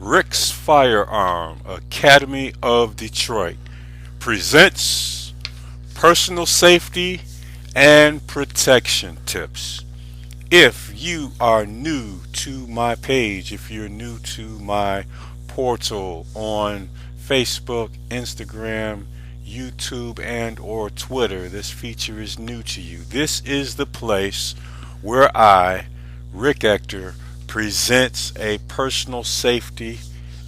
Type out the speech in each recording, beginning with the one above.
Rick's Firearm Academy of Detroit presents personal safety and protection tips. If you are new to my page, if you're new to my portal on Facebook, Instagram, YouTube, and or Twitter, this feature is new to you. This is the place where I, Rick Ector, presents a personal safety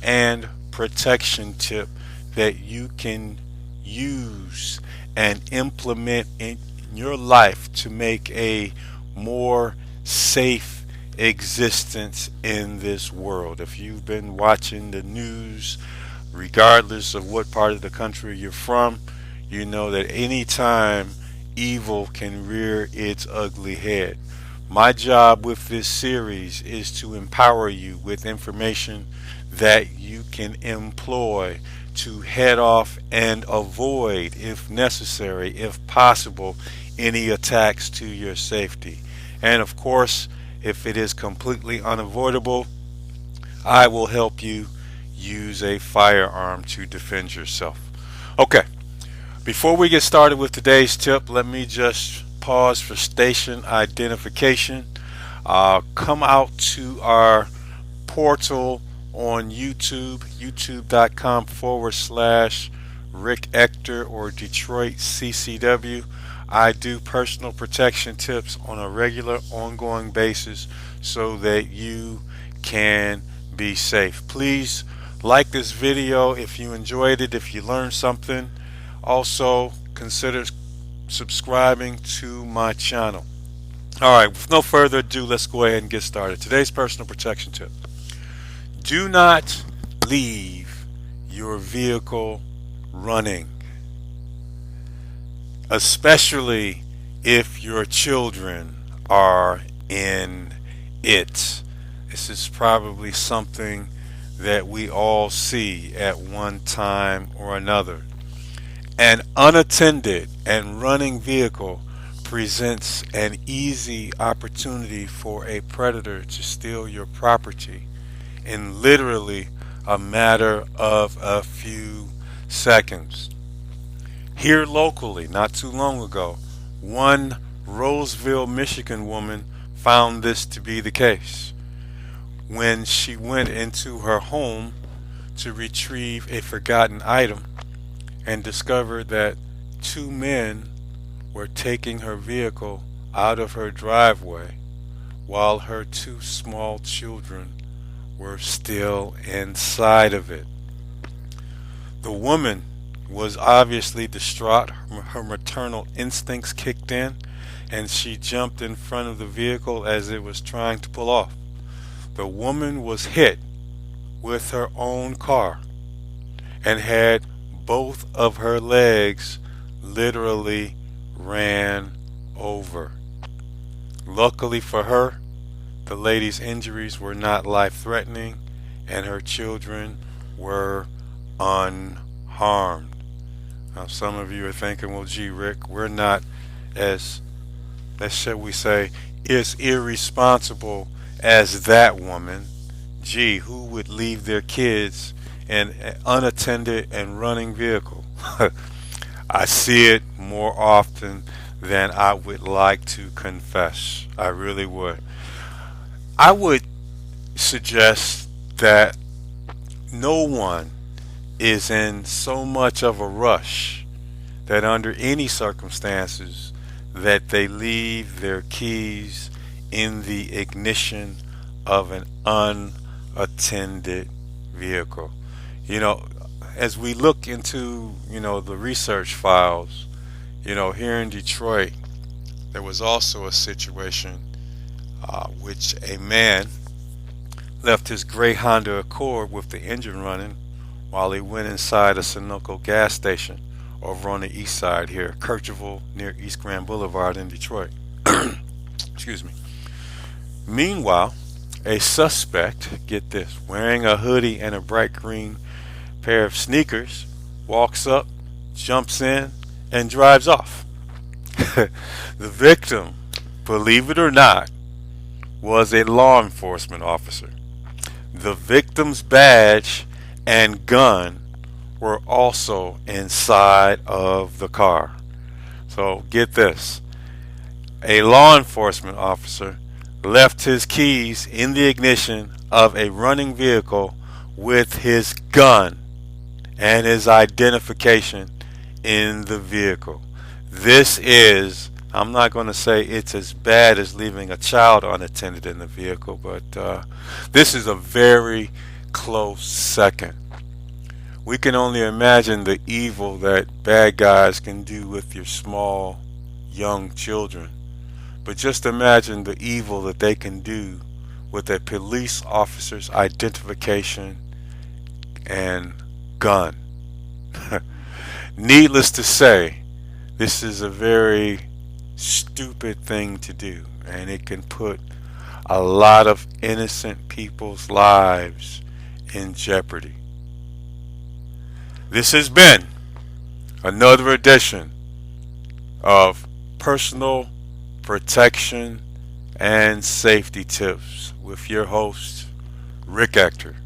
and protection tip that you can use and implement in your life to make a more safe existence in this world. If you've been watching the news, regardless of what part of the country you're from, you know that anytime evil can rear its ugly head. My job with this series is to empower you with information that you can employ to head off and avoid, if necessary, if possible, any attacks to your safety. And of course, if it is completely unavoidable, I will help you use a firearm to defend yourself. Okay, before we get started with today's tip, let me just pause for station identification. Come out to our portal on YouTube, youtube.com/Rick Ector or Detroit CCW. I do personal protection tips on a regular, ongoing basis so that you can be safe. Please like this video if you enjoyed it, if you learned something. Also, consider subscribing to my channel. Alright, with no further ado, let's go ahead and get started. Today's personal protection tip. Do not leave your vehicle running, especially if your children are in it. This is probably something that we all see at one time or another. An unattended and running vehicle presents an easy opportunity for a predator to steal your property in literally a matter of a few seconds. Here locally, not too long ago, one Roseville, Michigan woman found this to be the case when she went into her home to retrieve a forgotten item and discovered that two men were taking her vehicle out of her driveway while her two small children were still inside of it. The woman was obviously distraught. Her maternal instincts kicked in and she jumped in front of the vehicle as it was trying to pull off. The woman was hit with her own car and had both of her legs literally ran over. Luckily for her, the lady's injuries were not life-threatening and her children were unharmed. Now some of you are thinking, well gee Rick, we're not as, shall we say, as irresponsible as that woman. Gee, who would leave their kids in an unattended and running vehicle? I see it more often than I would like to confess. I really would. I would suggest that no one is in so much of a rush that under any circumstances that they leave their keys in the ignition of an unattended vehicle. You know, as we look into, the research files, here in Detroit, there was also a situation which a man left his gray Honda Accord with the engine running while he went inside a Sunoco gas station over on the east side here, Kirchville, near East Grand Boulevard in Detroit. Excuse me. Meanwhile, a suspect, get this, wearing a hoodie and a bright green pair of sneakers, walks up, jumps in, and drives off. The victim, believe it or not, was a law enforcement officer. The victim's badge and gun were also inside of the car. So get this. A law enforcement officer left his keys in the ignition of a running vehicle with his gun and his identification in the vehicle. This is, I'm not going to say it's as bad as leaving a child unattended in the vehicle, but this is a very close second. We can only imagine the evil that bad guys can do with your small, young children. But just imagine the evil that they can do with a police officer's identification and gun. Needless to say, this is a very stupid thing to do, and it can put a lot of innocent people's lives in jeopardy. This has been another edition of Personal Protection and Safety Tips with your host, Ector.